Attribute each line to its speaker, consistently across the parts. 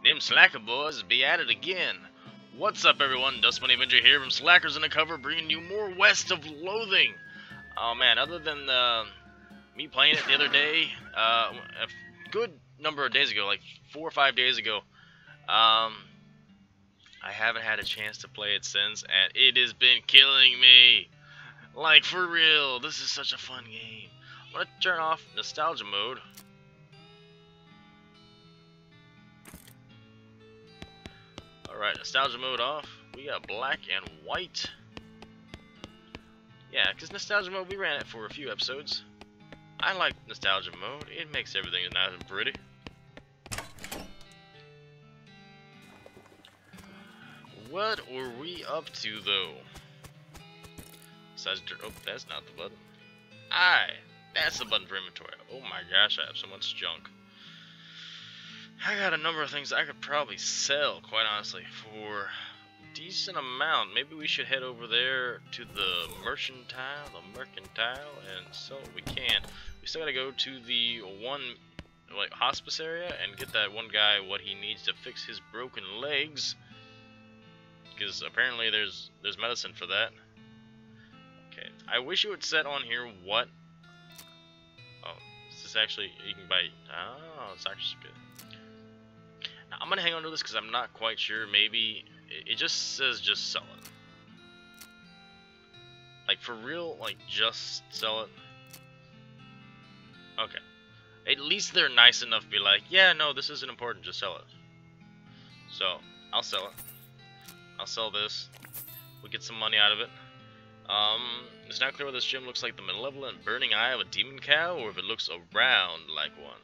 Speaker 1: Them slacker boys be at it again. What's up, everyone? Dustbunny Avenger here from Slackers Undercover, bringing you more West of Loathing. Oh man, other than me playing it the other day, a good number of days ago, like 4 or 5 days ago, I haven't had a chance to play it since, and it has been killing me. Like, for real, this is such a fun game. I'm gonna turn off nostalgia mode. Alright, nostalgia mode off. We got black and white. Yeah, because nostalgia mode, we ran it for a few episodes. I like nostalgia mode. It makes everything nice and pretty. What were we up to, though? Besides, oh, that's not the button. That's the button for inventory. Oh my gosh, I have so much junk. I got a number of things I could probably sell, quite honestly, for a decent amount. Maybe we should head over there to the mercantile, and sell what we can. We still gotta go to the one, like, hospice area and get that one guy what he needs to fix his broken legs. Because apparently there's medicine for that. Okay, I wish it would set on here what. Oh, is this actually, you can buy. Oh, it's actually good. Now, I'm gonna hang on to this because I'm not quite sure. Maybe it just says just sell it. Like, for real, like, just sell it. Okay, at least they're nice enough to be like, yeah, no, this isn't important, just sell it. So I'll sell it. I'll sell this. We'll get some money out of it. It's not clear whether this gem looks like the malevolent burning eye of a demon cow, or if it looks around like one.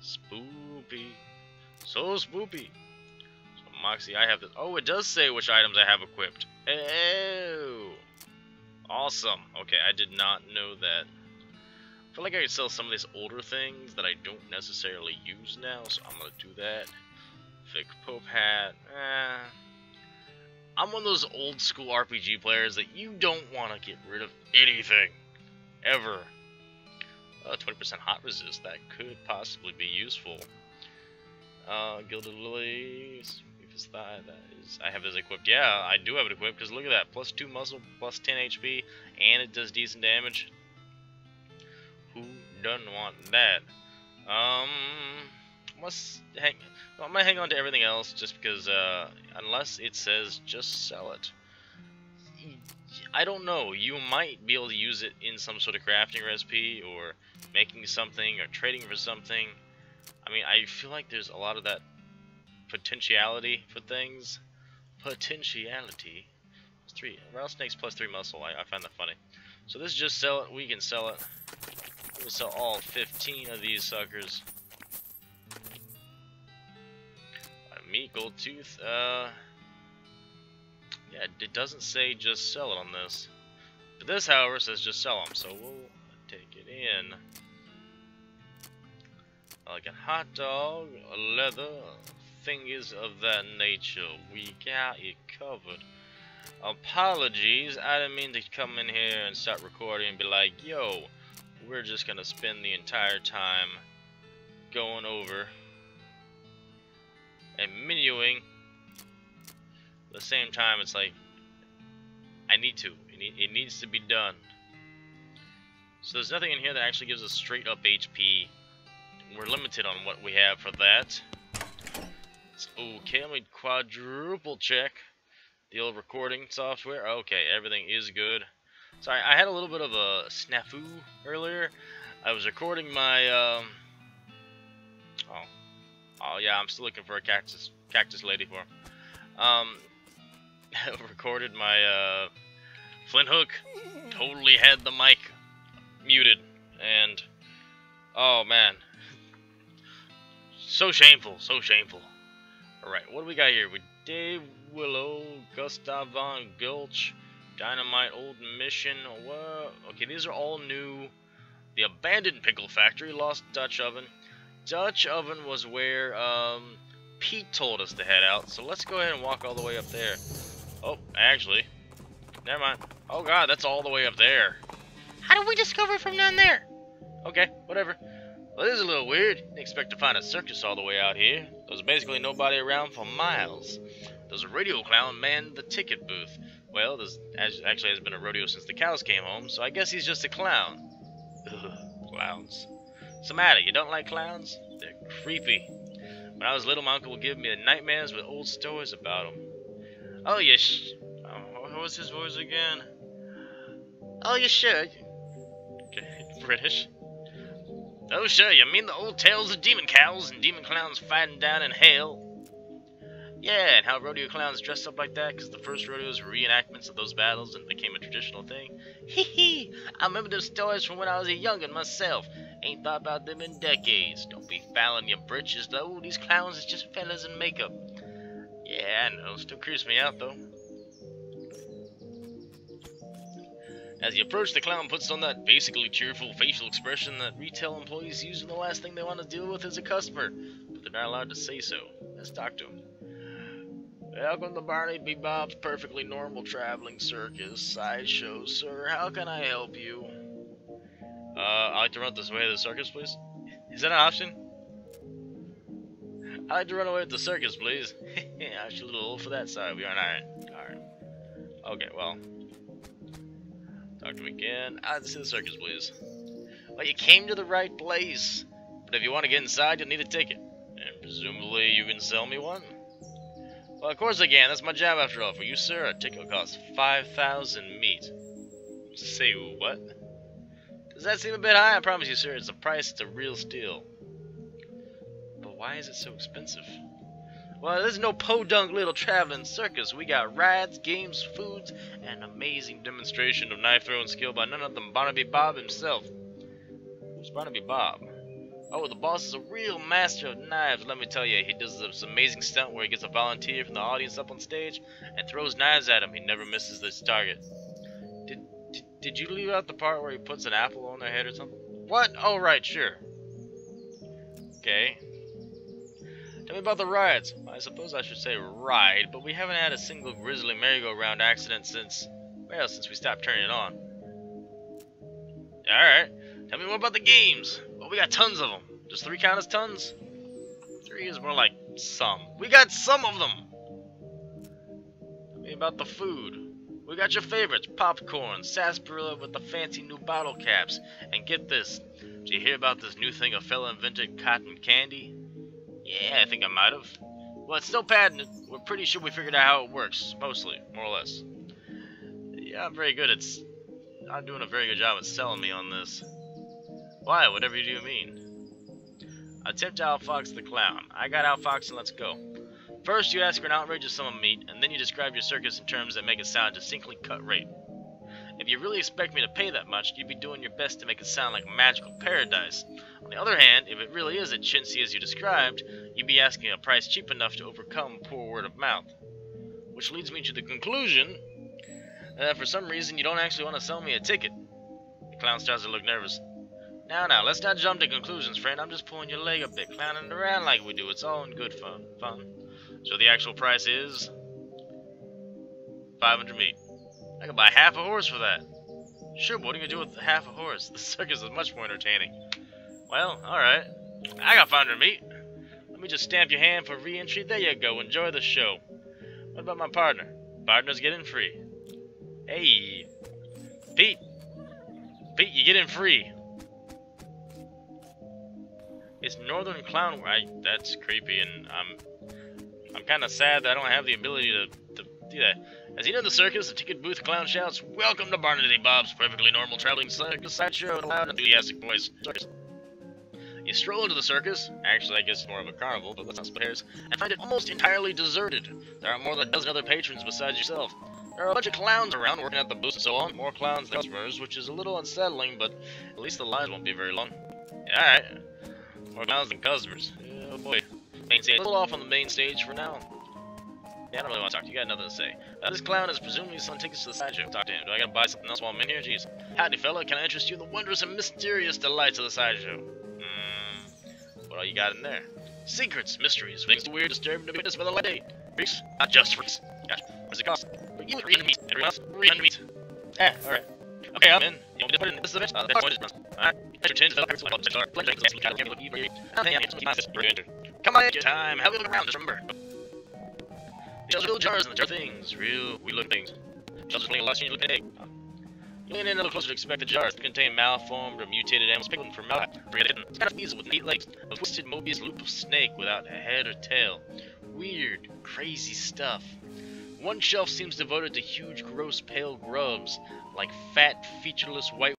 Speaker 1: Spoopy. So spoopy. So Moxie, I have this. Oh, it does say which items I have equipped. Oh, awesome. Okay, I did not know that. I feel like I could sell some of these older things that I don't necessarily use now, so I'm gonna do that. Thick Pope hat. I'm one of those old school RPG players that you don't want to get rid of anything. Ever. 20% hot resist. That could possibly be useful. Gilded Lilies. Thigh. That is, I have this equipped. Yeah, I do have it equipped because look at that. Plus 2 muscle, plus 10 HP, and it does decent damage. Who doesn't want that? I'm gonna hang on to everything else just because, unless it says just sell it. I don't know, you might be able to use it in some sort of crafting recipe, or making something, or trading for something. I mean, I feel like there's a lot of that potentiality for things. Potentiality. Plus 3, rattlesnakes plus 3 muscle, I find that funny. So this is just sell it, we can sell it. We'll sell all 15 of these suckers. Meat, gold tooth, yeah, it doesn't say just sell it on this. But this, however, says just sell them, so we'll take it in. Like a hot dog, a leather, things of that nature. We got it covered. Apologies, I didn't mean to come in here and start recording and be like, yo, we're just gonna spend the entire time going over and menuing. At the same time, it's like, I need to. It needs to be done. So there's nothing in here that actually gives us straight up HP. We're limited on what we have for that. It's okay, let me quadruple check the old recording software. Okay, everything is good. Sorry, I had a little bit of a snafu earlier. I was recording my, Oh yeah, I'm still looking for a cactus lady for him. Recorded my flint hook. Totally had the mic muted, and oh man, so shameful, so shameful. All right, what do we got here? We Dave Willow, Gustav von Gulch, Dynamite, Old Mission. What? Okay, these are all new. The Abandoned Pickle Factory, Lost Dutch Oven. Dutch Oven was where Pete told us to head out, so let's go ahead and walk all the way up there. Oh, actually, never mind. Oh god, that's all the way up there. How did we discover from down there? Okay, whatever. Well, this is a little weird. Didn't expect to find a circus all the way out here. There's basically nobody around for miles. There's a rodeo clown manned the ticket booth. Well, actually has been a rodeo since the cows came home, so I guess he's just a clown. Ugh, clowns. So Maddie, you don't like clowns? They're creepy. When I was little, my uncle would give me nightmares with old stories about them. Oh, what was his voice again? Oh, you sure? Okay, British. Oh, sure, you mean the old tales of demon cows and demon clowns fighting down in hell? Yeah, and how rodeo clowns dressed up like that because the first rodeos were reenactments of those battles and became a traditional thing. Hee hee, I remember those stories from when I was a youngin' myself. Ain't thought about them in decades. Don't be fouling your britches, though. These clowns is just fellas in makeup. Yeah, I know. Still creeps me out, though. As you approach, the clown puts on that basically cheerful facial expression that retail employees use when the last thing they want to deal with is a customer, but they're not allowed to say so. Let's talk to him. Welcome to Barney B. Bob's perfectly normal traveling circus sideshow, sir. How can I help you? I'd like to run this way to the circus, please. Is that an option? I'd like to run away with the circus, please. I'm actually a little old for that side. We aren't iron. Alright. Okay, well. Talk to me again. I'd see the circus, please. Well, you came to the right place. But if you want to get inside, you'll need a ticket. And presumably you can sell me one? Well, of course I can. That's my job after all. For you, sir, a ticket will cost 5,000 meat. Say what? Does that seem a bit high? I promise you, sir, it's a price. It's a real steal. But why is it so expensive? Well, there's no podunk little traveling circus. We got rides, games, foods, and an amazing demonstration of knife throwing skill by none other than Barnaby Bob himself. Who's Barnaby Bob? Oh, the boss is a real master of knives. Let me tell you, he does this amazing stunt where he gets a volunteer from the audience up on stage and throws knives at him. He never misses this target. Did you leave out the part where he puts an apple on their head or something? What? Oh, right, sure. Okay. Tell me about the rides. I suppose I should say ride, but we haven't had a single grisly merry-go-round accident since we stopped turning it on. Alright. Tell me more about the games. Well, we got tons of them. Does 3 count as tons? 3 is more like some. We got some of them! Tell me about the food. We got your favorites, popcorn, sarsaparilla with the fancy new bottle caps. And get this, did you hear about this new thing a fella invented, cotton candy? Yeah, I think I might have. Well, it's still patented. We're pretty sure we figured out how it works, mostly, more or less. Yeah, I'm very good at... I'm doing a very good job at selling me on this. Why? Whatever do you mean? Attempt to outfox the clown. I got outfoxed and let's go. First, you ask for an outrageous sum of meat, and then you describe your circus in terms that make it sound distinctly cut rate. If you really expect me to pay that much, you'd be doing your best to make it sound like magical paradise. On the other hand, if it really is as chintzy as you described, you'd be asking a price cheap enough to overcome poor word of mouth. Which leads me to the conclusion that for some reason you don't actually want to sell me a ticket. The clown starts to look nervous. Now, let's not jump to conclusions, friend. I'm just pulling your leg a bit, clowning around like we do. It's all in good fun. So the actual price is 500 meat. I could buy half a horse for that. Sure, but what are you gonna do with half a horse? The circus is much more entertaining. Well, alright. I got 500 meat. Let me just stamp your hand for re-entry. There you go. Enjoy the show. What about my partner? Partners get in free. Hey, Pete, you get in free. It's Northern Clown. That's creepy, and I'm kind of sad that I don't have the ability to do that. As you enter the circus, the ticket booth clown shouts, "Welcome to Barnaby Bob's perfectly normal traveling circus sideshow," in a loud, enthusiastic voice. Circus. You stroll into the circus, actually I guess it's more of a carnival, but let's not split hairs, and find it almost entirely deserted. There are more than a dozen other patrons besides yourself. There are a bunch of clowns around working at the booths and so on. More clowns than customers, which is a little unsettling, but at least the lines won't be very long. Alright. More clowns than customers. Oh boy. Main stage. A little off on the main stage for now. Yeah, I don't really want to talk to you. You got nothing to say. This clown is presumably selling tickets to the sideshow. Talk to him. Do I gotta buy something else while I'm in here? Jeez. Howdy, fella. Can I interest you in the wondrous and mysterious delights of the sideshow? What all you got in there? Secrets, mysteries, things too weird, disturbing to be witnessed by the light of day. Freaks, not just freaks. Gosh, what does it cost? For you, 300 meat. Everyone else, 300 meat. Alright. Okay, I'm in. You want me to put it in this event? That's what it is. Come on, time. Have a look around. Just remember. Shells are real jars and the jar things. Real weird-looking things. Shells are playing a lot of strange-looking eggs. Lean in a little closer to expect the jars to contain malformed or mutated animals pickling for mallet. It's kind of weasel with 8 legs, a twisted Mobius loop of snake without a head or tail. Weird, crazy stuff. One shelf seems devoted to huge, gross, pale grubs, like fat, featureless white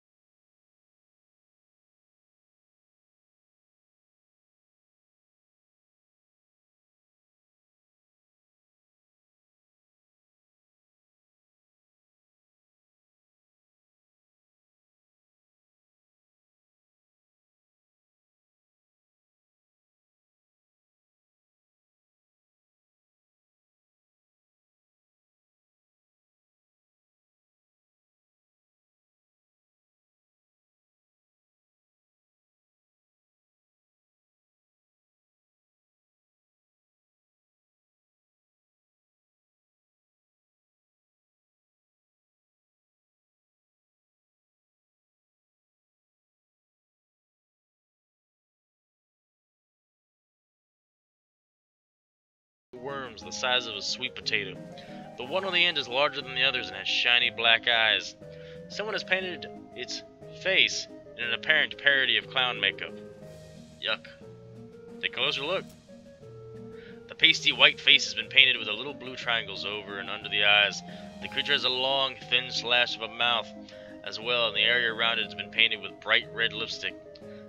Speaker 1: worms the size of a sweet potato. The one on the end is larger than the others and has shiny black eyes. Someone has painted its face in an apparent parody of clown makeup. Yuck. Take a closer look. The pasty white face has been painted with the little blue triangles over and under the eyes. The creature has a long, thin slash of a mouth as well, and the area around it has been painted with bright red lipstick.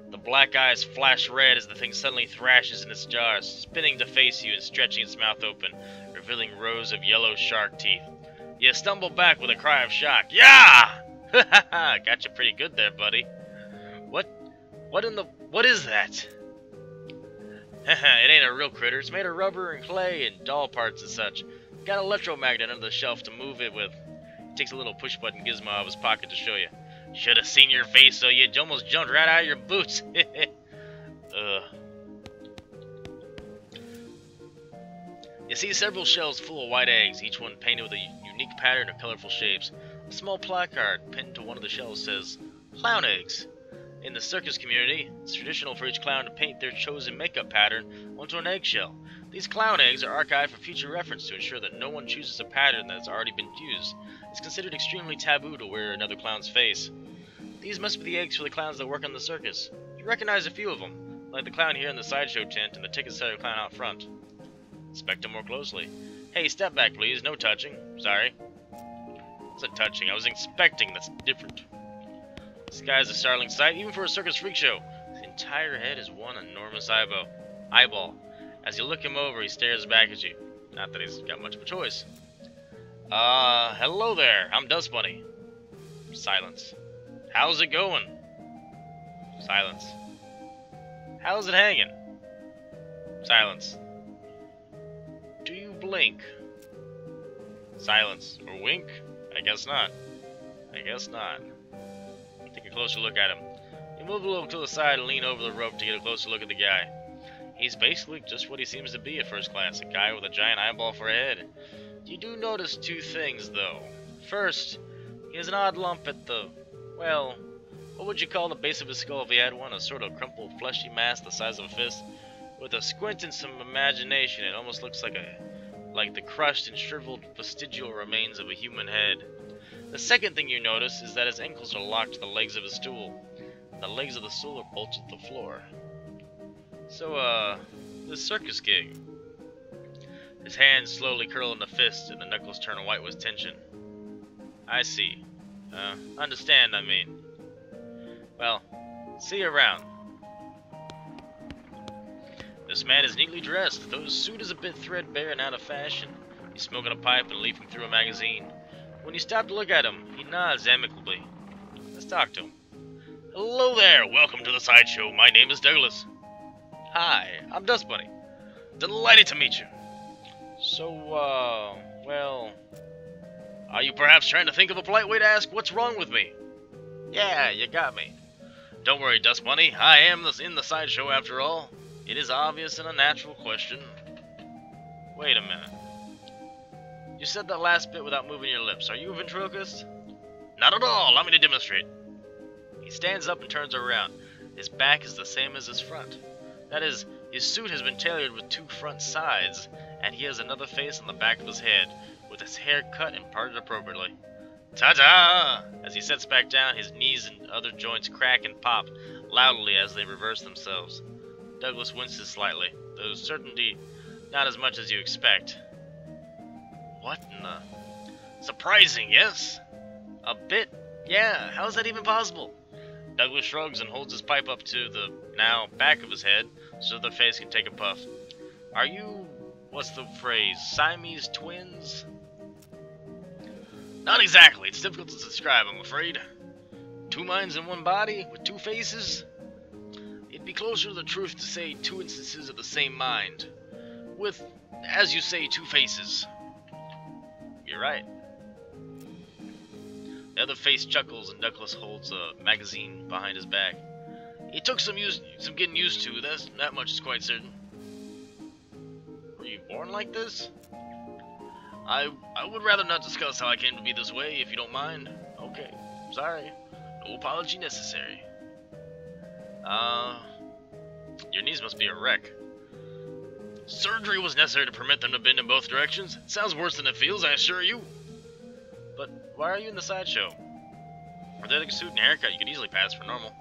Speaker 1: The black eyes flash red as the thing suddenly thrashes in its jaws, spinning to face you and stretching its mouth open, revealing rows of yellow shark teeth. You stumble back with a cry of shock. Yeah! Got you pretty good there, buddy. What is that? It ain't a real critter. It's made of rubber and clay and doll parts and such. Got an electromagnet under the shelf to move it with. He takes a little push button gizmo out of his pocket to show you. Should have seen your face, so you almost jumped right out of your boots. You see several shells full of white eggs, each one painted with a unique pattern of colorful shapes. A small placard pinned to one of the shells says, "Clown eggs." In the circus community, it's traditional for each clown to paint their chosen makeup pattern onto an eggshell. These clown eggs are archived for future reference to ensure that no one chooses a pattern that has already been used. It's considered extremely taboo to wear another clown's face. These must be the eggs for the clowns that work on the circus. You recognize a few of them, like the clown here in the sideshow tent and the ticket seller clown out front. Inspect them more closely. Hey, step back please, no touching. Sorry. I wasn't touching, I was inspecting, that's different. This guy is a startling sight, even for a circus freak show. His entire head is one enormous eyeball. As you look him over, he stares back at you. Not that he's got much of a choice. Hello there, I'm Dustbunny. Silence. How's it going? Silence. How's it hanging? Silence. Do you blink? Silence. Or wink? I guess not. I guess not. Take a closer look at him. You move a little to the side and lean over the rope to get a closer look at the guy. He's basically just what he seems to be at first glance, a guy with a giant eyeball for a head. You do notice two things, though. First, he has an odd lump at the, well, what would you call the base of his skull if he had one? A sort of crumpled, fleshy mass the size of a fist. With a squint and some imagination, it almost looks like the crushed and shriveled vestigial remains of a human head. The second thing you notice is that his ankles are locked to the legs of his stool. The legs of the stool are bolted to the floor. So, this circus gig. His hands slowly curl into fists and the knuckles turn white with tension. I see. Understand, I mean. Well, see you around. This man is neatly dressed, though his suit is a bit threadbare and out of fashion. He's smoking a pipe and leafing through a magazine. When you stop to look at him, he nods amicably. Let's talk to him. Hello there, welcome to the sideshow. My name is Douglas. Hi, I'm Dustbunny. Delighted to meet you. So, well, are you perhaps trying to think of a polite way to ask what's wrong with me? Yeah, you got me. Don't worry, Dustbunny, I am in the sideshow after all. It is obvious and a natural question. Wait a minute. You said that last bit without moving your lips. Are you a ventriloquist? Not at all. Allow me to demonstrate. He stands up and turns around. His back is the same as his front. That is, his suit has been tailored with 2 front sides, and he has another face on the back of his head, with his hair cut and parted appropriately. Ta-da! As he sits back down, his knees and other joints crack and pop loudly as they reverse themselves. Douglas winces slightly, though certainly not as much as you expect. What in the... Surprising, yes? A bit? Yeah, how is that even possible? Douglas shrugs and holds his pipe up to the, now, back of his head, so the face can take a puff. Are you, what's the phrase, Siamese twins? Not exactly, it's difficult to describe, I'm afraid. 2 minds in 1 body, with 2 faces? It'd be closer to the truth to say 2 instances of the same mind, with, as you say, 2 faces. You're right. The other face chuckles and Douglas holds a magazine behind his back. It took some getting used to, that much is quite certain. Were you born like this? I would rather not discuss how I came to be this way, if you don't mind. Okay, sorry. No apology necessary. Your knees must be a wreck. Surgery was necessary to permit them to bend in both directions. It sounds worse than it feels, I assure you. But why are you in the sideshow? With that suit and haircut, you could easily pass for normal.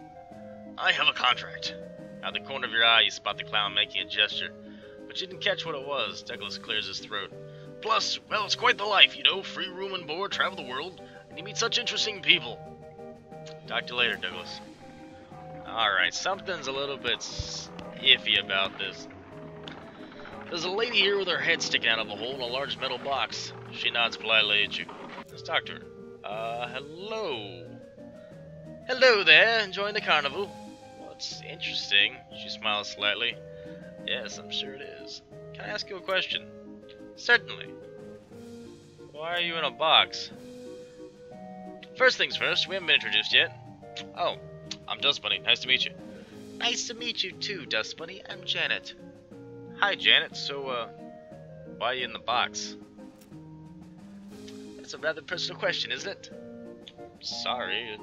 Speaker 1: I have a contract. Out of the corner of your eye, you spot the clown making a gesture. But you didn't catch what it was. Douglas clears his throat. Plus, well, it's quite the life, you know. Free room and board, travel the world, and you meet such interesting people. Talk to you later, Douglas. Alright, something's a little bit iffy about this. There's a lady here with her head sticking out of a hole in a large metal box. She nods politely at you. Let's talk to her. Hello. Hello there, enjoying the carnival? Well, it's interesting. She smiles slightly. Yes, I'm sure it is. Can I ask you a question? Certainly. Why are you in a box? First things first, we haven't been introduced yet. Oh, I'm Dustbunny. Nice to meet you. Nice to meet you too, Dustbunny. I'm Janet. Hi, Janet. So, why are you in the box? That's a rather personal question, isn't it? Sorry.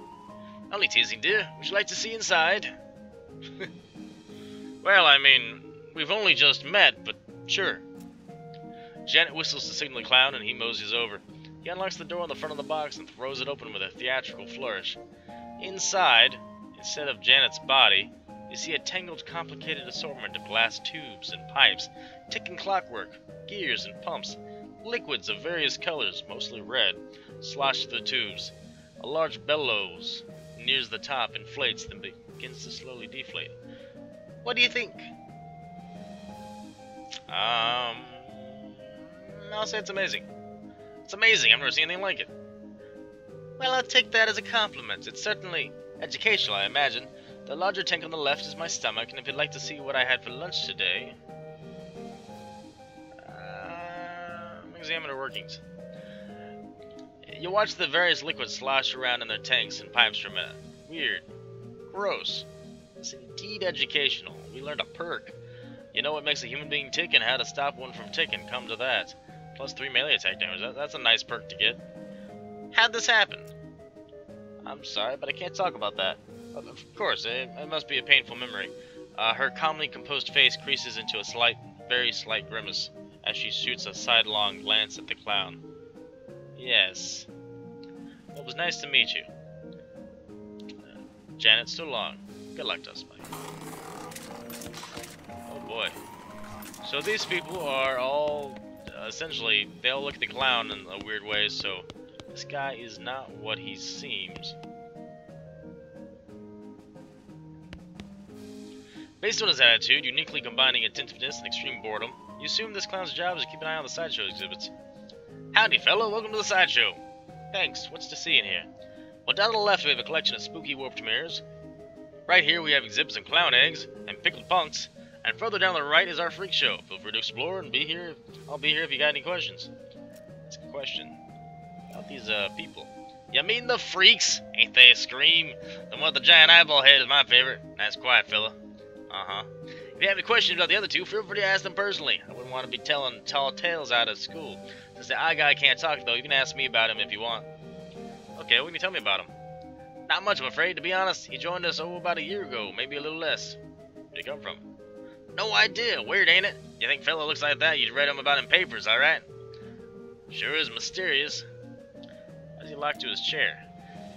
Speaker 1: Only teasing, dear. Would you like to see inside? Well, I mean, we've only just met, but sure. Janet whistles to signal the clown, and he moseys over. He unlocks the door on the front of the box and throws it open with a theatrical flourish. Inside, instead of Janet's body, you see a tangled, complicated assortment of glass tubes and pipes, ticking clockwork, gears and pumps, liquids of various colors, mostly red, sloshed through the tubes. A large bellows nears the top, inflates, then begins to slowly deflate. What do you think? I'll say it's amazing. It's amazing, I've never seen anything like it. Well, I'll take that as a compliment. It's certainly educational, I imagine. The larger tank on the left is my stomach, and if you'd like to see what I had for lunch today... examine the workings. You watch the various liquids slosh around in their tanks and pipes for a minute. Weird. Gross. It's indeed educational. We learned a perk. You know what makes a human being tick and how to stop one from ticking. Come to that. Plus 3 melee attack damage. That's a nice perk to get. How'd this happen? I'm sorry, but I can't talk about that. Of course, it must be a painful memory. Her calmly composed face creases into a slight, very slight grimace as she shoots a sidelong glance at the clown. Yes. Well, it was nice to meet you. Janet, so long. Good luck, Dustbunny. Oh boy. So these people are all, essentially, they all look at the clown in a weird way, so this guy is not what he seems. Based on his attitude, uniquely combining attentiveness and extreme boredom, you assume this clown's job is to keep an eye on the sideshow exhibits. Howdy, fellow. Welcome to the sideshow. Thanks. What's to see in here? Well, down to the left we have a collection of spooky warped mirrors. Right here we have exhibits of clown eggs and pickled punks. And further down the right is our freak show. Feel free to explore and be here. I'll be here if you got any questions. Ask a question about these people. You mean the freaks? Ain't they a scream? The one with the giant eyeball head is my favorite. Nice quiet, fella. Uh-huh. If you have any questions about the other two, feel free to ask them personally. I wouldn't want to be telling tall tales out of school. Since the eye guy can't talk, though, you can ask me about him if you want. Okay, what can you tell me about him? Not much, I'm afraid. To be honest, he joined us about a year ago, maybe a little less. Where'd he come from? No idea. Weird, ain't it? You think fella looks like that, you'd read him about in papers, alright? Sure is mysterious. How's he locked to his chair?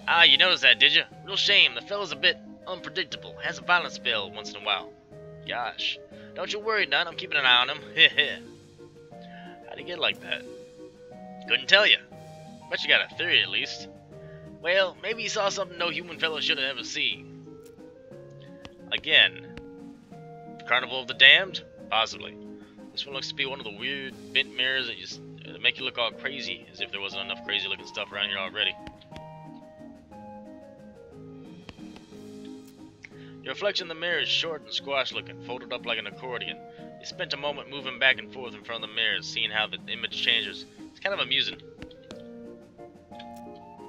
Speaker 1: Ah, you noticed that, did you? Real shame. The fella's a bit unpredictable. Has a violent spell once in a while. Gosh. Don't you worry, none. I'm keeping an eye on him. Heh. How'd he get like that? Couldn't tell you. Bet you got a theory, at least. Well, maybe he saw something no human fellow should have ever seen. Again. Carnival of the Damned? Possibly. This one looks to be one of the weird bent mirrors that just make you look all crazy, as if there wasn't enough crazy looking stuff around here already. Your reflection in the mirror is short and squash looking, folded up like an accordion. You spent a moment moving back and forth in front of the mirror, seeing how the image changes. It's kind of amusing.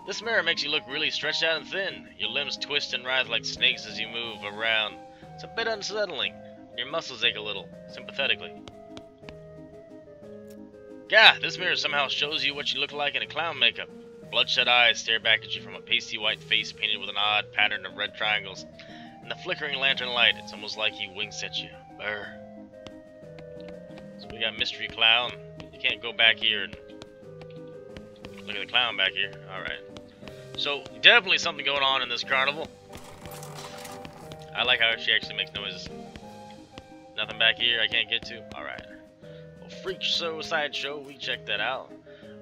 Speaker 1: This mirror makes you look really stretched out and thin. Your limbs twist and writhe like snakes as you move around. It's a bit unsettling. Your muscles ache a little, sympathetically. Gah, this mirror somehow shows you what you look like in a clown makeup. Bloodshot eyes stare back at you from a pasty white face painted with an odd pattern of red triangles. In the flickering lantern light, it's almost like he winks at you. Brr. So we got Mystery Clown. You can't go back here and look at the clown back here. Alright. So, definitely something going on in this carnival. I like how she actually makes noises. Nothing back here I can't get to? Alright. Well, Freak Show Sideshow, we checked that out.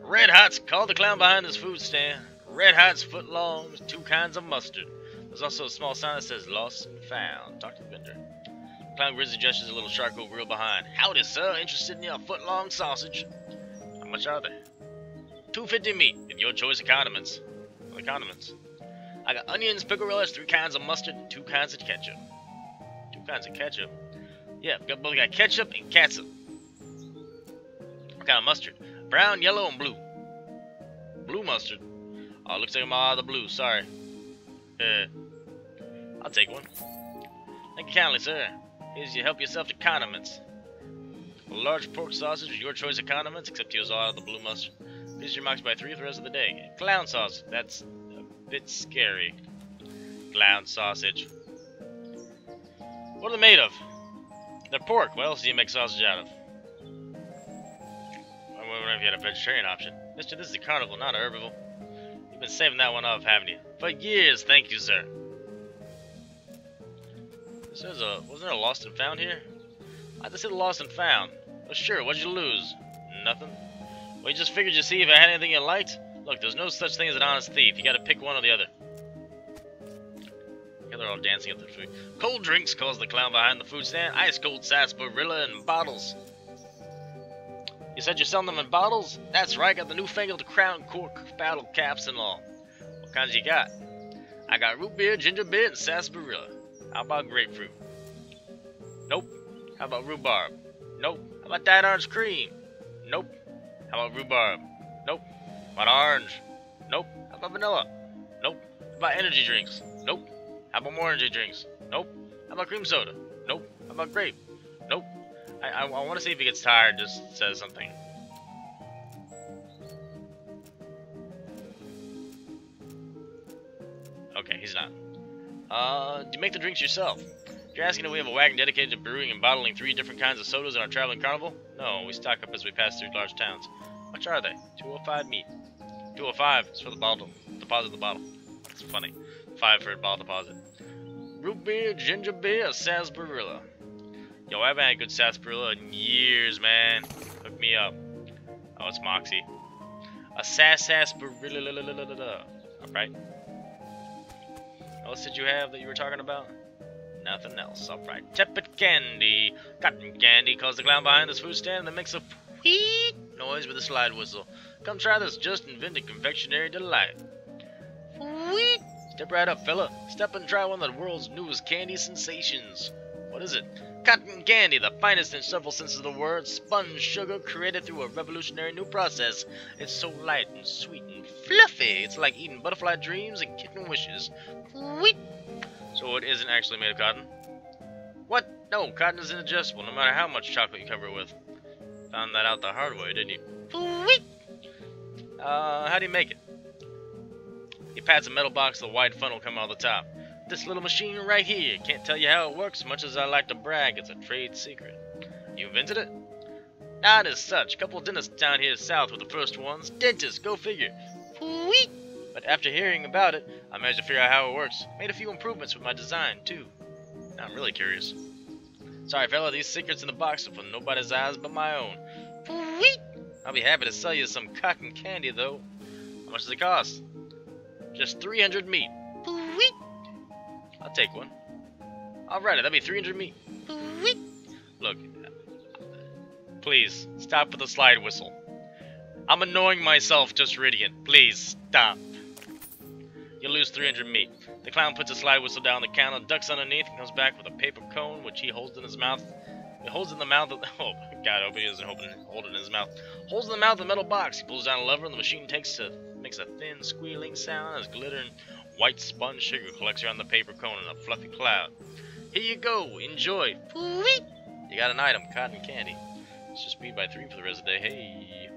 Speaker 1: Red Hots, call the clown behind this food stand. Red Hots, foot longs, 2 kinds of mustard. There's also a small sign that says Lost and Found. Talk to the vendor. Clown Grizzly gestures a little charcoal grill behind. Howdy, sir. Interested in your foot-long sausage? How much are they? $2.50 meat, with your choice of condiments. What are the condiments? I got onions, pickle-relish, 3 kinds of mustard, and 2 kinds of ketchup. 2 kinds of ketchup? Yeah, we got ketchup and catsup. What kind of mustard? Brown, yellow, and blue. Blue mustard? Oh, looks like I'm all out of the blue. Sorry. I'll take one. Thank you kindly, sir. Here's you help yourself to condiments. A large pork sausage with your choice of condiments, except you was all out of the blue mustard. Please your marks by 3 for the rest of the day. Clown sausage. That's a bit scary. Clown sausage. What are they made of? They're pork. What else do you make sausage out of? I wonder if you had a vegetarian option. Mister, this is a carnival, not a herbivore. You've been saving that one off, haven't you? For years, thank you, sir. Wasn't there a lost and found here? I just said lost and found. Oh sure, what'd you lose? Nothing. Well, you just figured you'd see if I had anything you liked? Look, there's no such thing as an honest thief. You gotta pick one or the other. Yeah, they're all dancing at the food. Cold drinks, calls the clown behind the food stand. Ice cold sarsaparilla in bottles. You said you're selling them in bottles? That's right, got the newfangled crown cork bottle caps and all. What kinds you got? I got root beer, ginger beer, and sarsaparilla. How about grapefruit? Nope. How about rhubarb? Nope. How about dyed orange cream? Nope. How about rhubarb? Nope. How about orange? Nope. How about vanilla? Nope. How about energy drinks? Nope. How about more energy drinks? Nope. How about cream soda? Nope. How about grape? Nope. I want to see if he gets tired, just says something. Okay, he's not. Do you make the drinks yourself? If you're asking if we have a wagon dedicated to brewing and bottling 3 different kinds of sodas in our traveling carnival? No, we stock up as we pass through large towns. How much are they? $2.05 meat. $2.05 is for the bottle. Deposit the bottle. That's funny. 5 for a bottle deposit. Root beer, ginger beer, or sarsaparilla? Yo, I haven't had good sarsaparilla in years, man. Hook me up. Oh, it's Moxie. A sarsaparilla. Alright. What else did you have that you were talking about? Nothing else. Alright. Tepid candy. Cotton candy calls the clown behind this food stand that makes a wheat noise with a slide whistle. Come try this just invented confectionery delight. Wheat. Step right up, fella. Step and try one of the world's newest candy sensations. What is it? Cotton candy, the finest in several senses of the word. Spun sugar created through a revolutionary new process. It's so light and sweet and fluffy. It's like eating butterfly dreams and kitten wishes. Wheat. So it isn't actually made of cotton? What? No, cotton is indigestible no matter how much chocolate you cover it with. Found that out the hard way, didn't you? Wheat. How do you make it? He pats a metal box with a wide funnel coming out of the top. This little machine right here. Can't tell you how it works, much as I like to brag. It's a trade secret. You invented it? Not as such. A couple of dentists down here south were the first ones. Dentists, go figure. Whee! But after hearing about it, I managed to figure out how it works. Made a few improvements with my design, too. Now I'm really curious. Sorry, fella, these secrets in the box are for nobody's eyes but my own. Whee! I'll be happy to sell you some cotton candy, though. How much does it cost? Just 300 meat. Whee! I'll take one. Alright, that'll be 300 meat. Whee! Look, please, stop with the slide whistle. I'm annoying myself just reading it. Please, stop. You lose 300 meat. The clown puts a slide whistle down the counter, ducks underneath, and comes back with a paper cone, which he holds in his mouth. He holds in the mouth of... Oh, God, I hope he doesn't hold it in his mouth. Holds in the mouth of the metal box. He pulls down a lever, and the machine makes a thin, squealing sound as glittering white sponge sugar collects around the paper cone in a fluffy cloud. Here you go. Enjoy. You got an item, cotton candy. Let's just speed by 3 for the rest of the day. Hey.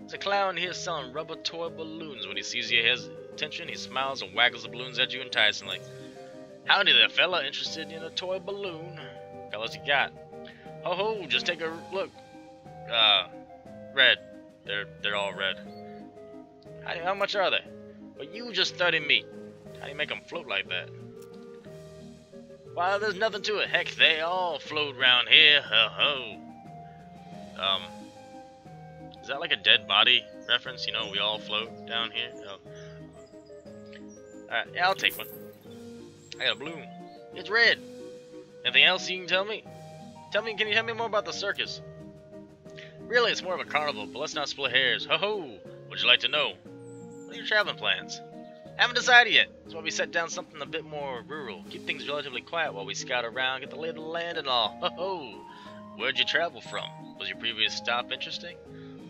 Speaker 1: There's a clown here selling rubber toy balloons. When he sees you, he has attention. He smiles and waggles the balloons at you enticingly. Howdy there, fella. Interested in a toy balloon? Fellas, you got? Ho ho, just take a look. Red. They're all red. How much are they? But you just 30 meat. How do you make them float like that? Why, there's nothing to it. Heck, they all float round here. Ho ho. Is that like a dead body reference? You know, we all float down here. Oh. Alright, yeah, I'll take one. I got a balloon. It's red. Anything else you can tell me? Can you tell me more about the circus? Really, it's more of a carnival, but let's not split hairs. Ho ho! What'd you like to know? What are your traveling plans? Haven't decided yet. That's why we set down something a bit more rural. Keep things relatively quiet while we scout around, get the lay of the land and all. Ho ho! Where'd you travel from? Was your previous stop interesting?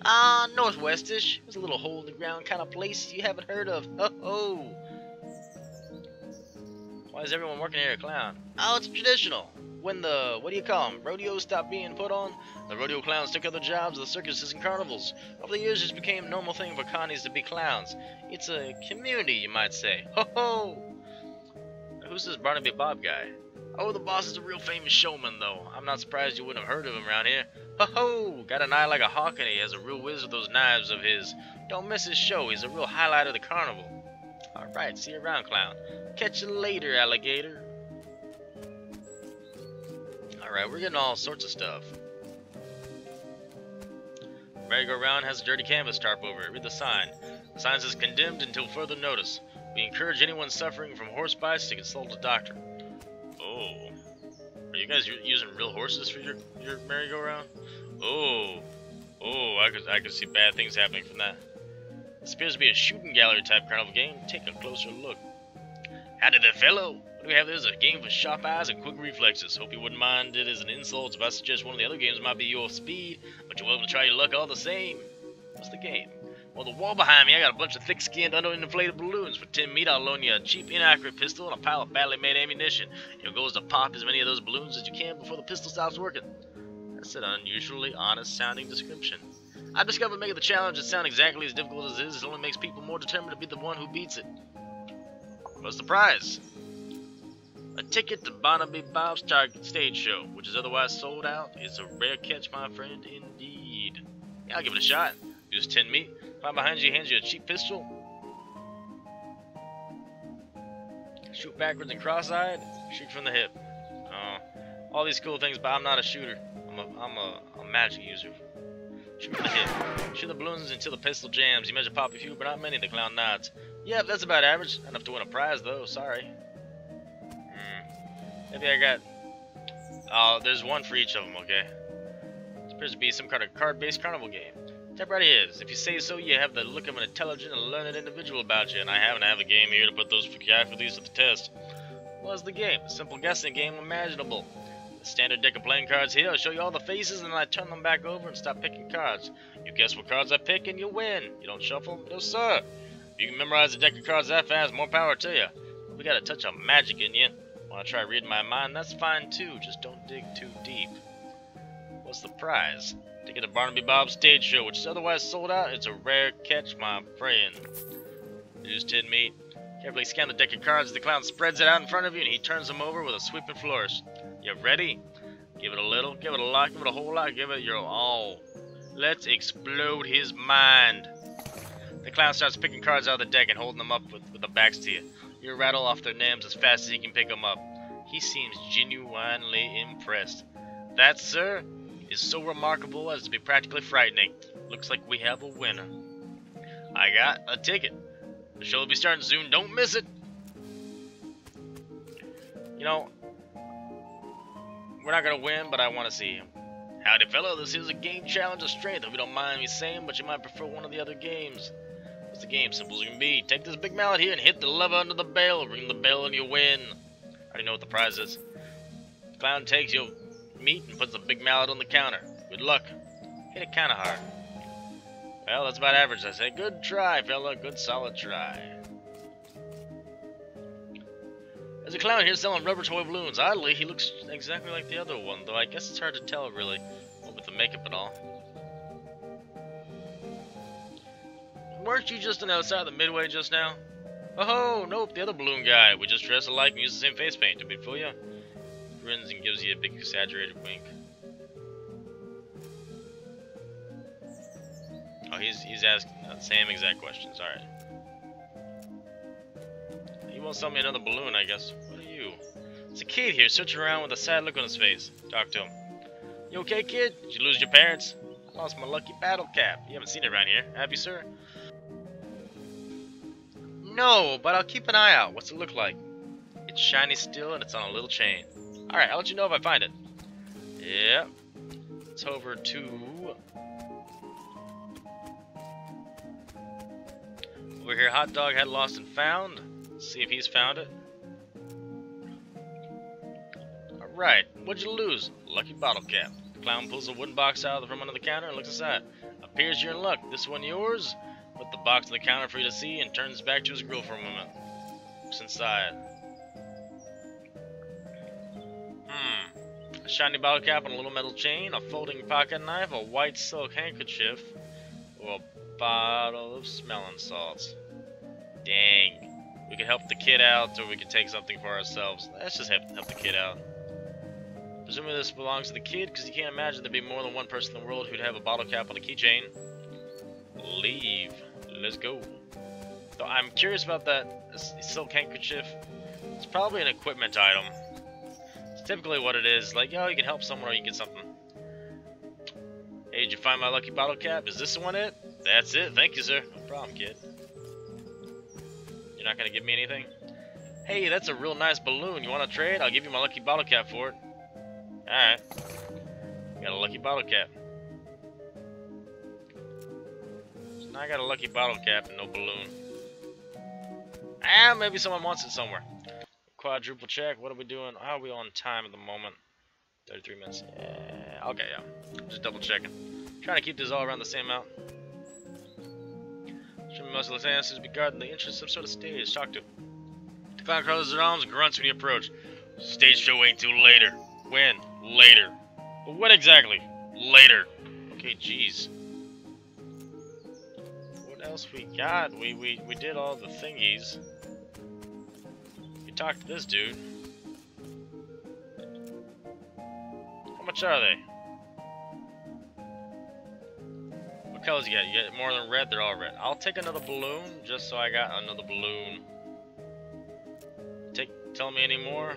Speaker 1: Northwestish. It was a little hole in the ground kind of place you haven't heard of. Ho ho! Why is everyone working here a clown? Oh, it's traditional. When the, what do you call them, rodeos stopped being put on, the rodeo clowns took other jobs at the circuses and carnivals. Over the years, it just became a normal thing for connies to be clowns. It's a community, you might say. Ho ho! Who's this Barnaby Bob guy? Oh, the boss is a real famous showman, though. I'm not surprised you wouldn't have heard of him around here. Ho ho! Got an eye like a hawk, and he has a real whiz with those knives of his. Don't miss his show. He's a real highlight of the carnival. Alright, see you around, clown. Catch you later, alligator. Alright, we're getting all sorts of stuff. Merry-go-round has a dirty canvas tarp over it. Read the sign. The sign says condemned until further notice. We encourage anyone suffering from horse bites to consult a doctor. Oh. Are you guys using real horses for your merry-go-round? Oh. Oh, I could see bad things happening from that. This appears to be a shooting gallery type carnival game. Take a closer look. Howdy there, fellow. What do we have? There's a game for sharp eyes and quick reflexes. Hope you wouldn't mind it as an insult if I suggest one of the other games might be your speed, but you're welcome to try your luck all the same. What's the game? Well, the wall behind me, I got a bunch of thick-skinned, underinflated balloons. For 10 meat, I'll loan you a cheap, inaccurate pistol and a pile of badly made ammunition. Your goal is to pop as many of those balloons as you can before the pistol stops working. That's an unusually honest-sounding description. I've discovered making the challenge sound exactly as difficult as it is. It only makes people more determined to be the one who beats it. What's the prize? A ticket to Barnaby Bob's Target stage show, which is otherwise sold out. It's a rare catch, my friend, indeed. Yeah, I'll give it a shot. Use 10 meat. Right behind you, hands you a cheap pistol. Shoot backwards and cross-eyed. Shoot from the hip. All these cool things, but I'm not a shooter. I'm a magic user. Shoot from the hip. Shoot the balloons until the pistol jams. You measure pop a few, but not many. The clown nods. Yep, that's about average. Not enough to win a prize, though. Sorry. Maybe I got... Oh, there's one for each of them, okay? This appears to be some kind of card-based carnival game. Step right ahead. If you say so, you have the look of an intelligent and learned individual about you, and I happen to have a game here to put those faculties to the test. What's the game? A simple guessing game imaginable. The standard deck of playing cards here. I'll show you all the faces, and then I turn them back over and stop picking cards. You guess what cards I pick, and you win. You don't shuffle? No, sir. If you can memorize a deck of cards that fast, more power to you. We got a touch of magic in you. Want to try reading my mind? That's fine, too. Just don't dig too deep. What's the prize? Ticket to Barnaby Bob's stage show, which is otherwise sold out. It's a rare catch, my friend. Use tin meat. Carefully scan the deck of cards as the clown spreads it out in front of you and he turns them over with a sweeping flourish. You ready? Give it a little, give it a lot, give it a whole lot, give it your all. Let's explode his mind. The clown starts picking cards out of the deck and holding them up with the backs to you. You rattle off their names as fast as he can pick them up. He seems genuinely impressed. That, sir, is so remarkable as to be practically frightening. Looks like we have a winner. I got a ticket. The show will be starting soon. Don't miss it. You know, we're not going to win, but I want to see him. Howdy, fellow. This is a game challenge of strength. If you don't mind me saying, but you might prefer one of the other games. What's the game? Simple as it can be. Take this big mallet here and hit the lever under the bell. Ring the bell and you win. I already know what the prize is. The clown takes your meat and puts the big mallet on the counter. Good luck. Hit it kind of hard. Well, that's about average, I say. Good try, fella. Good solid try. There's a clown here selling rubber toy balloons. Oddly, he looks exactly like the other one, though I guess it's hard to tell, really, with the makeup and all. Weren't you just on the outside of the midway just now? Oh, nope, the other balloon guy. We just dress alike and use the same face paint. Did we fool you? Grins and gives you a big exaggerated wink. Oh, he's asking the same exact questions. Alright. He won't sell me another balloon, I guess. What are you? It's a kid here searching around with a sad look on his face. Talk to him. You okay, kid? Did you lose your parents? I lost my lucky battle cap. You haven't seen it around here, have you, sir? No, but I'll keep an eye out. What's it look like? It's shiny still and it's on a little chain. Alright, I'll let you know if I find it. Yep. It's over to... Over here, Hot Dog had lost and found. Let's see if he's found it. Alright, what'd you lose? Lucky bottle cap. The clown pulls a wooden box out from under the counter and looks inside. Appears you're in luck. This one yours? Put the box on the counter for you to see and turns back to his grill for a moment. Looks inside. A shiny bottle cap on a little metal chain, a folding pocket knife, a white silk handkerchief, or a bottle of smelling salts. Dang. We could help the kid out, or we could take something for ourselves. Let's just help the kid out. Presumably this belongs to the kid, because you can't imagine there'd be more than one person in the world who'd have a bottle cap on a keychain. Leave. Let's go. So I'm curious about that silk handkerchief. It's probably an equipment item. It's typically what it is. Like, oh, you can help someone or you get something. Hey, did you find my lucky bottle cap? Is this one it? That's it. Thank you, sir. No problem, kid. You're not going to give me anything? Hey, that's a real nice balloon. You want to trade? I'll give you my lucky bottle cap for it. Alright. Got a lucky bottle cap. So now I got a lucky bottle cap and no balloon. Ah, maybe someone wants it somewhere. Quadruple check. What are we doing? How are we on time at the moment? 33 minutes. Yeah. Okay, yeah. Just double checking. Trying to keep this all around the same amount. Should most of the answers be guarding the interests of some sort of stage. Talk to him. The clown crosses his arms and grunts when you approach. Stage show ain't till later. When? Later. But when exactly? Later. Okay, jeez. What else we got? We did all the thingies. We talked to this dude. How much are they? What colors you got? You get more than red? They're all red. I'll take another balloon just so I got another balloon. Tell me any more?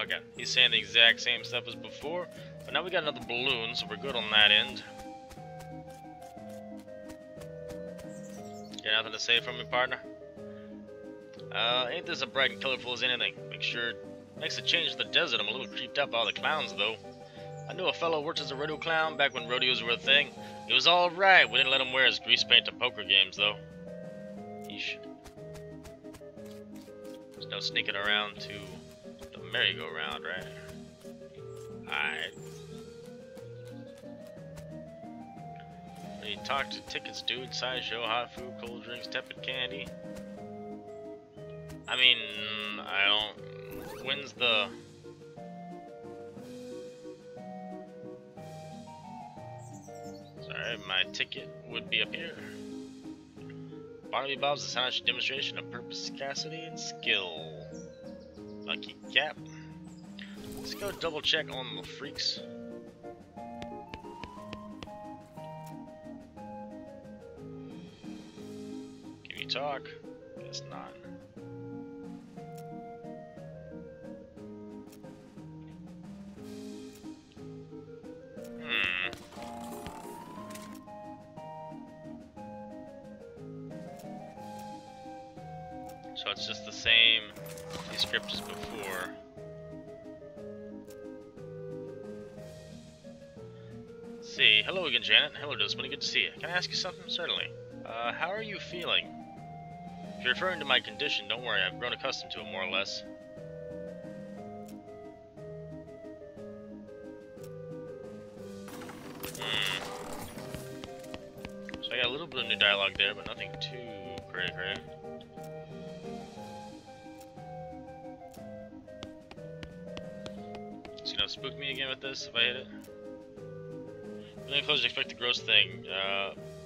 Speaker 1: Okay, he's saying the exact same stuff as before, but now we got another balloon, so we're good on that end. Got nothing to say from me, partner? Ain't this as bright and colorful as anything? Makes a change to the desert. I'm a little creeped out by all the clowns, though. I knew a fellow who worked as a rodeo clown back when rodeos were a thing. It was alright. We didn't let him wear his grease paint to poker games, though. Yeesh. There's no sneaking around to the merry-go-round, right? Alright. You talk to tickets, dude. Sideshow, hot food, cold drinks, tepid candy. I mean, I don't... When's the... Sorry. Alright, my ticket would be up here. Barnaby Bob's astonished demonstration of perspicacity and skill. Lucky cap. Let's go double check on the freaks. Can you talk? Guess not. So it's just the same script as before. Let's see. Hello again, Janet. Hello, Dustbunny. Good to see you. Can I ask you something? Certainly. How are you feeling? If you're referring to my condition, don't worry. I've grown accustomed to it, more or less. So I got a little bit of new dialogue there, but nothing too cray-cray. It's gonna spook me again with this if I hit it. Really close to expect the gross thing.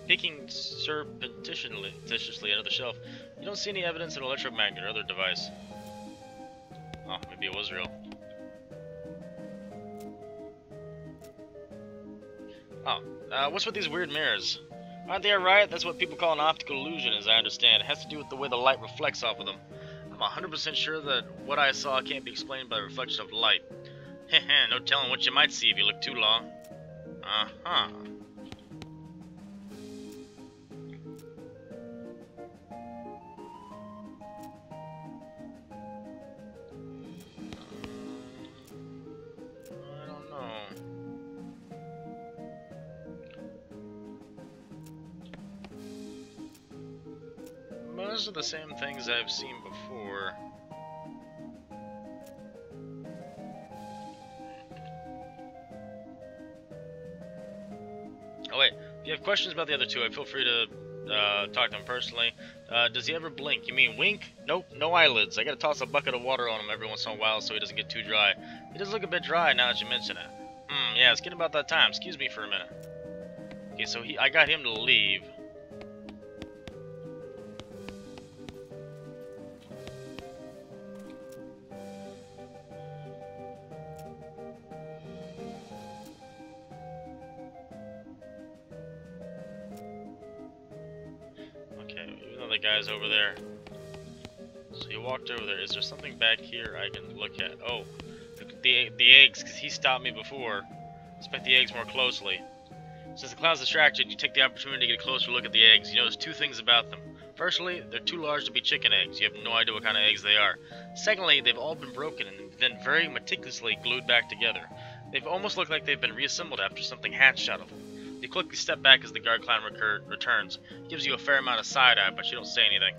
Speaker 1: Peeking surreptitiously under the shelf, you don't see any evidence of an electromagnet or other device. Oh, maybe it was real. Oh, what's with these weird mirrors? Aren't they a riot? That's what people call an optical illusion, as I understand. It has to do with the way the light reflects off of them. I'm 100% sure that what I saw can't be explained by the reflection of light. Heh, no telling what you might see if you look too long. Uh-huh. I don't know. Most of the same things I've seen before. Oh wait, if you have questions about the other two, feel free to talk to him personally. Does he ever blink? You mean wink? Nope, no eyelids. I gotta toss a bucket of water on him every once in a while so he doesn't get too dry. He does look a bit dry now that you mention it. Yeah, it's getting about that time. Excuse me for a minute. Okay, so I got him to leave. The guy's over there. So he walked over there. Is there something back here I can look at? Oh, the eggs, because he stopped me before. Inspect the eggs more closely. Since the clown's distracted, you take the opportunity to get a closer look at the eggs. You notice two things about them. Firstly, they're too large to be chicken eggs. You have no idea what kind of eggs they are. Secondly, they've all been broken and then very meticulously glued back together. They've almost looked like they've been reassembled after something hatched out of them. You quickly step back as the guard clown returns. He gives you a fair amount of side-eye, but you don't say anything.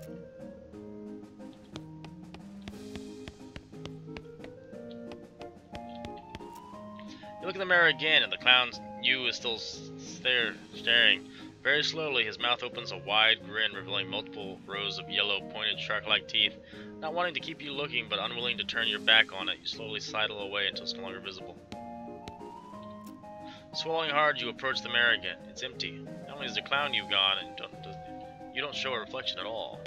Speaker 1: You look in the mirror again, and the clown's you is still staring. Very slowly, his mouth opens a wide grin, revealing multiple rows of yellow, pointed, shark-like teeth. Not wanting to keep you looking, but unwilling to turn your back on it, you slowly sidle away until it's no longer visible. Swallowing hard, you approach the mirror again. It's empty. Not only is the clown you've gone, and you don't show a reflection at all.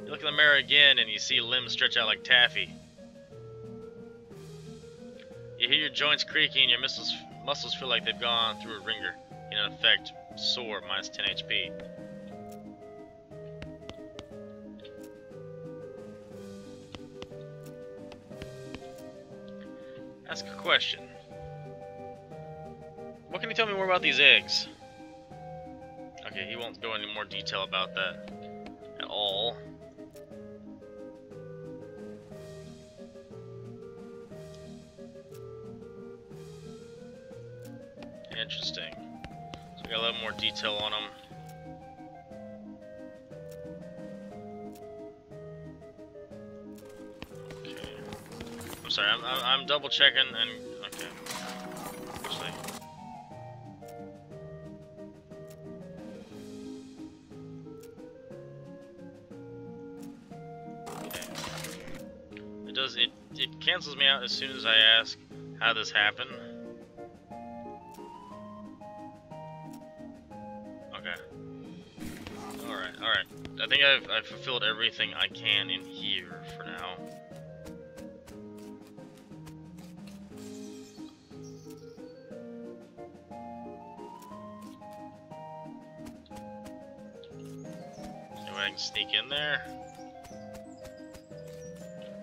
Speaker 1: You look in the mirror again, and you see limbs stretch out like taffy. You hear your joints creaking, and your muscles feel like they've gone through a ringer. In effect, sore, minus 10 HP. Ask a question. What can you tell me more about these eggs? Okay, he won't go into more detail about that at all. Interesting. So we got a little more detail on them. I'm sorry, I'm double checking and okay. Actually, okay. It cancels me out as soon as I ask how this happened. I think I've fulfilled everything I can in here for now. Anyway, I can sneak in there.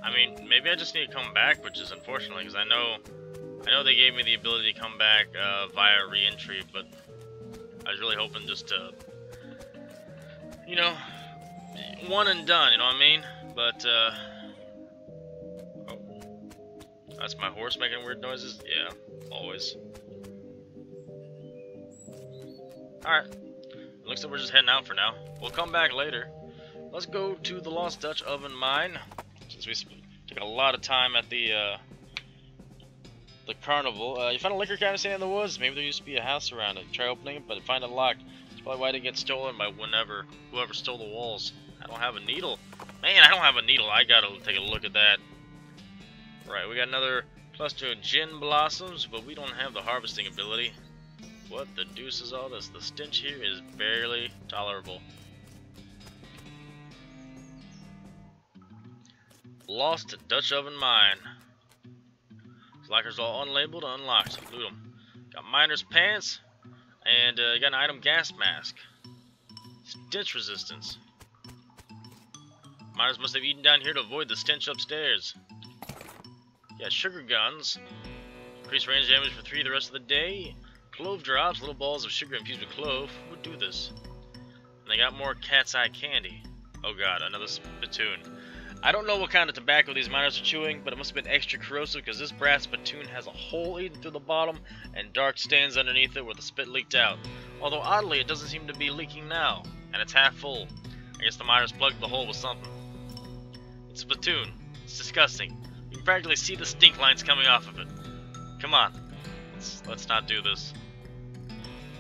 Speaker 1: I mean, maybe I just need to come back, which is unfortunate, because I know they gave me the ability to come back via re-entry, but I was really hoping just to, you know, one and done, you know what I mean? But, oh, that's my horse making weird noises? Yeah, always. Alright, looks like we're just heading out for now. We'll come back later. Let's go to the Lost Dutch Oven Mine, since we took a lot of time at the carnival. You found a liquor cabinet standing in the woods. Maybe there used to be a house around it. Try opening it, but find it locked. That's probably why it didn't get stolen by whoever stole the walls. I don't have a needle. Man, I don't have a needle. I gotta take a look at that. Right, we got another cluster of gin blossoms, but we don't have the harvesting ability. What the deuce is all this? The stench here is barely tolerable. Lost Dutch Oven Mine. Lockers all unlabeled and unlocked. Loot them. Got miner's pants, and got an item gas mask. Stench resistance. Miners must have eaten down here to avoid the stench upstairs. Got sugar guns. Increase range damage for 3 the rest of the day. Clove drops, little balls of sugar infused with clove. Who would do this? And they got more cat's eye candy. Oh god, another spittoon. I don't know what kind of tobacco these miners are chewing, but it must have been extra corrosive because this brass spittoon has a hole eaten through the bottom and dark stains underneath it where the spit leaked out. Although oddly, it doesn't seem to be leaking now, and it's half full. I guess the miners plugged the hole with something. It's a spittoon. It's disgusting. You can practically see the stink lines coming off of it. Come on, let's not do this.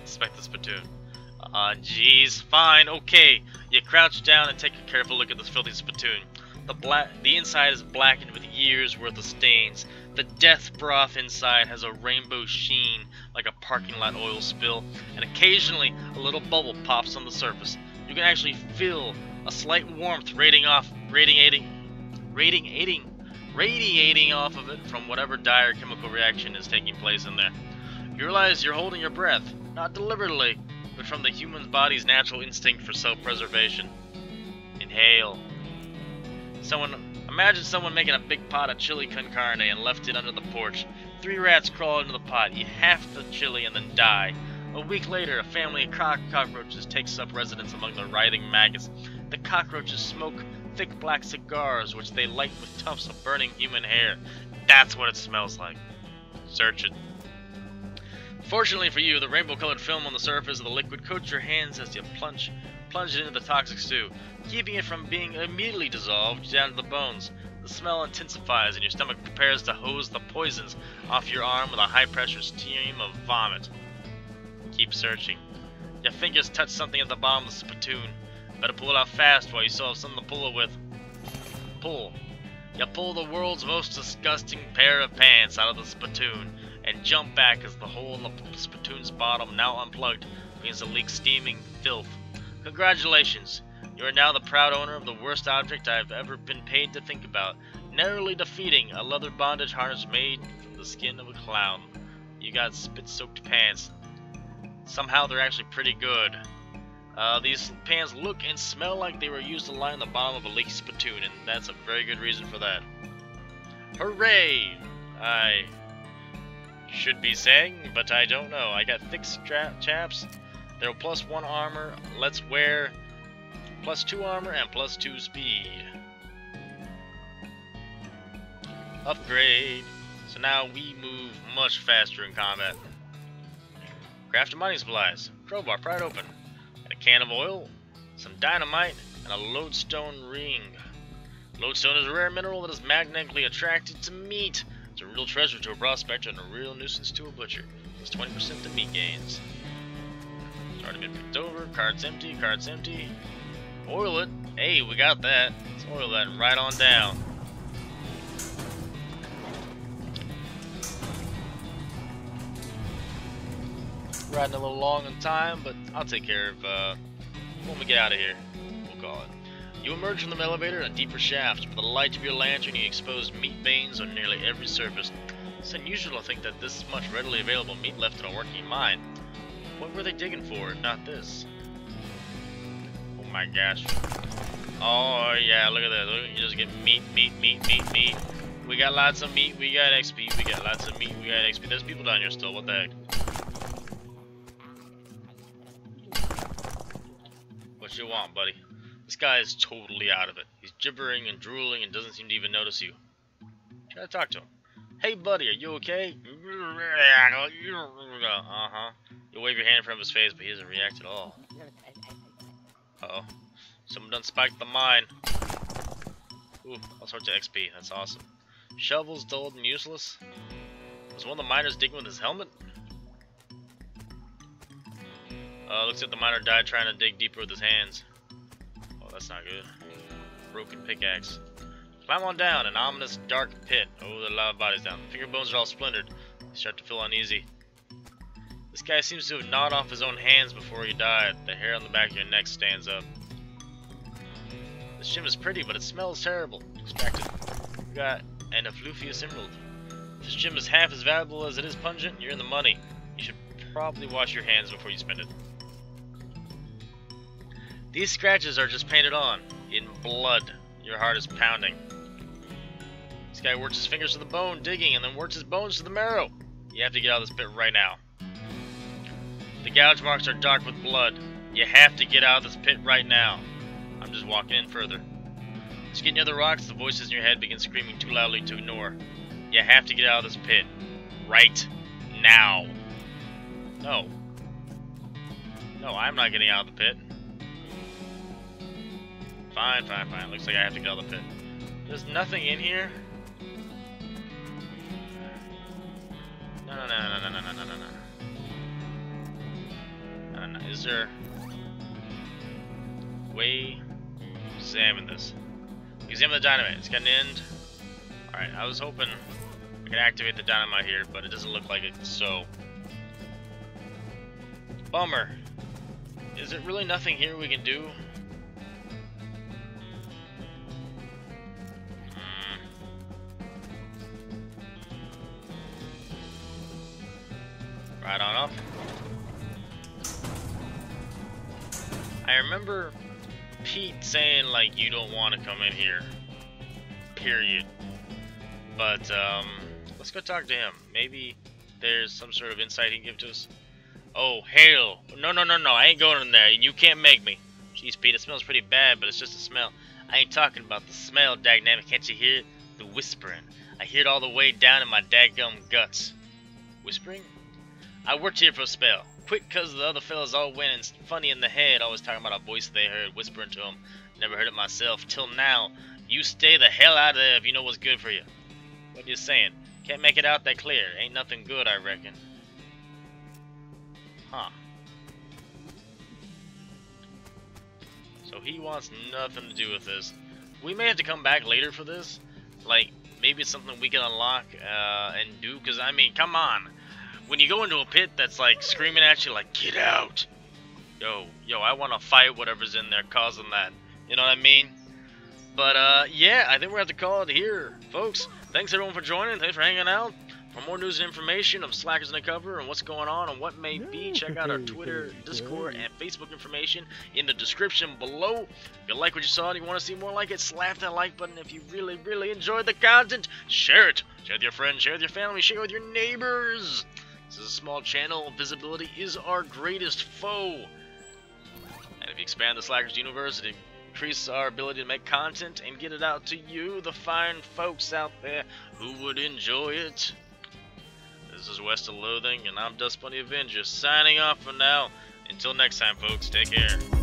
Speaker 1: Inspect the spittoon. Jeez, fine, okay. You crouch down and take a careful look at this filthy spittoon. The inside is blackened with years worth of stains. The death broth inside has a rainbow sheen like a parking lot oil spill, and occasionally a little bubble pops on the surface. You can actually feel a slight warmth radiating off of it from whatever dire chemical reaction is taking place in there. You realize you're holding your breath, not deliberately, but from the human body's natural instinct for self-preservation. Inhale. Imagine someone making a big pot of chili con carne and left it under the porch. 3 rats crawl into the pot, eat half the chili, and then die. A week later, a family of cockroaches takes up residence among the writhing maggots. The cockroaches smoke thick black cigars, which they light with tufts of burning human hair. That's what it smells like. Search it. Fortunately for you, the rainbow-colored film on the surface of the liquid coats your hands as you plunge it into the toxic stew, keeping it from being immediately dissolved down to the bones. The smell intensifies and your stomach prepares to hose the poisons off your arm with a high-pressure stream of vomit. Keep searching. Your fingers touch something at the bottom of the spittoon. Better pull it out fast while you still have something to pull it with. Pull. You pull the world's most disgusting pair of pants out of the spittoon and jump back as the hole in the spittoon's bottom, now unplugged, begins to leak steaming filth. Congratulations, you are now the proud owner of the worst object I have ever been paid to think about, narrowly defeating a leather bondage harness made from the skin of a clown. You got spit-soaked pants. Somehow they're actually pretty good. These pants look and smell like they were used to line the bottom of a leaky spittoon, and that's a very good reason for that. Hooray! I should be saying, but I don't know. I got thick chaps. They're +1 armor, let's wear +2 armor and +2 speed. Upgrade. So now we move much faster in combat. Craft mining supplies. Crowbar, pry it open. And a can of oil, some dynamite, and a lodestone ring. Lodestone is a rare mineral that is magnetically attracted to meat. It's a real treasure to a prospector and a real nuisance to a butcher. It's 20% to meat gains. It's already been picked over. Cart's empty. Cart's empty. Oil it. Hey, we got that. Let's oil that right on down. Riding a little long in time, but I'll take care of when we get out of here. We'll call it. You emerge from the elevator in a deeper shaft. With the light of your lantern, you expose meat veins on nearly every surface. It's unusual to think that this much readily available meat left in a working mine. What were they digging for, if not this? Oh my gosh. Oh yeah, look at that. Look, you just get meat. We got lots of meat, we got XP, we got lots of meat, we got XP. There's people down here still, what the heck? What you want, buddy? This guy is totally out of it. He's gibbering and drooling and doesn't seem to even notice you. Try to talk to him. Hey buddy, are you okay? Uh-huh. You wave your hand in front of his face, but he doesn't react at all. Uh-oh. Someone done spiked the mine. Ooh, all sorts of XP. That's awesome. Shovels dulled and useless. Was one of the miners digging with his helmet? Looks like the miner died trying to dig deeper with his hands. Oh, that's not good. Broken pickaxe. Climb on down, an ominous dark pit. Oh, there are a lot of bodies down. The finger bones are all splintered. They start to feel uneasy. This guy seems to have gnawed off his own hands before he died. The hair on the back of your neck stands up. This gem is pretty, but it smells terrible. Extracted. We got an effluvious emerald. If this gem is half as valuable as it is pungent, you're in the money. You should probably wash your hands before you spend it. These scratches are just painted on, in blood. Your heart is pounding. This guy works his fingers to the bone, digging, and then works his bones to the marrow. You have to get out of this pit right now. The gouge marks are dark with blood. You have to get out of this pit right now. I'm just walking in further. As you get near the rocks, the voices in your head begin screaming too loudly to ignore. You have to get out of this pit. Right now. No. No, I'm not getting out of the pit. Fine. Looks like I have to get out of the pit. There's nothing in here. No. Is there way? Examine this. Examine the dynamite. It's got an end. Alright, I was hoping I could activate the dynamite here, but it doesn't look like it, so. Bummer. Is there really nothing here we can do? Right on up. I remember Pete saying, like, you don't want to come in here. Period. But, let's go talk to him. Maybe there's some sort of insight he can give to us. Oh, hell. No. I ain't going in there. You can't make me. Jeez, Pete, it smells pretty bad, but it's just a smell. I ain't talking about the smell, dagnabbit. Can't you hear it? The whispering. I hear it all the way down in my daggum guts. Whispering? I worked here for a spell. Quit because the other fellas all went and funny in the head, always talking about a voice they heard whispering to them. Never heard it myself till now. You stay the hell out of there if you know what's good for you. What you saying? Can't make it out that clear. Ain't nothing good, I reckon. Huh. So he wants nothing to do with this. We may have to come back later for this. Like, maybe it's something we can unlock and do. Because, I mean, come on. When you go into a pit that's like screaming at you like, get out. Yo, I want to fight whatever's in there causing that. You know what I mean? But, yeah, I think we're going to have to call it here, folks. Thanks, everyone, for joining. Thanks for hanging out. For more news and information of Slackers Undercover and what's going on and what may be, check out our Twitter, Discord, and Facebook information in the description below. If you like what you saw and you want to see more like it, slap that like button. If you really enjoyed the content, share it. Share with your friends, share with your family, share with your neighbors. This is a small channel. Visibility is our greatest foe. And if you expand the Slackers universe, it increases our ability to make content and get it out to you, the fine folks out there who would enjoy it. This is West of Loathing, and I'm Dustbunny Avenger, signing off for now. Until next time, folks, take care.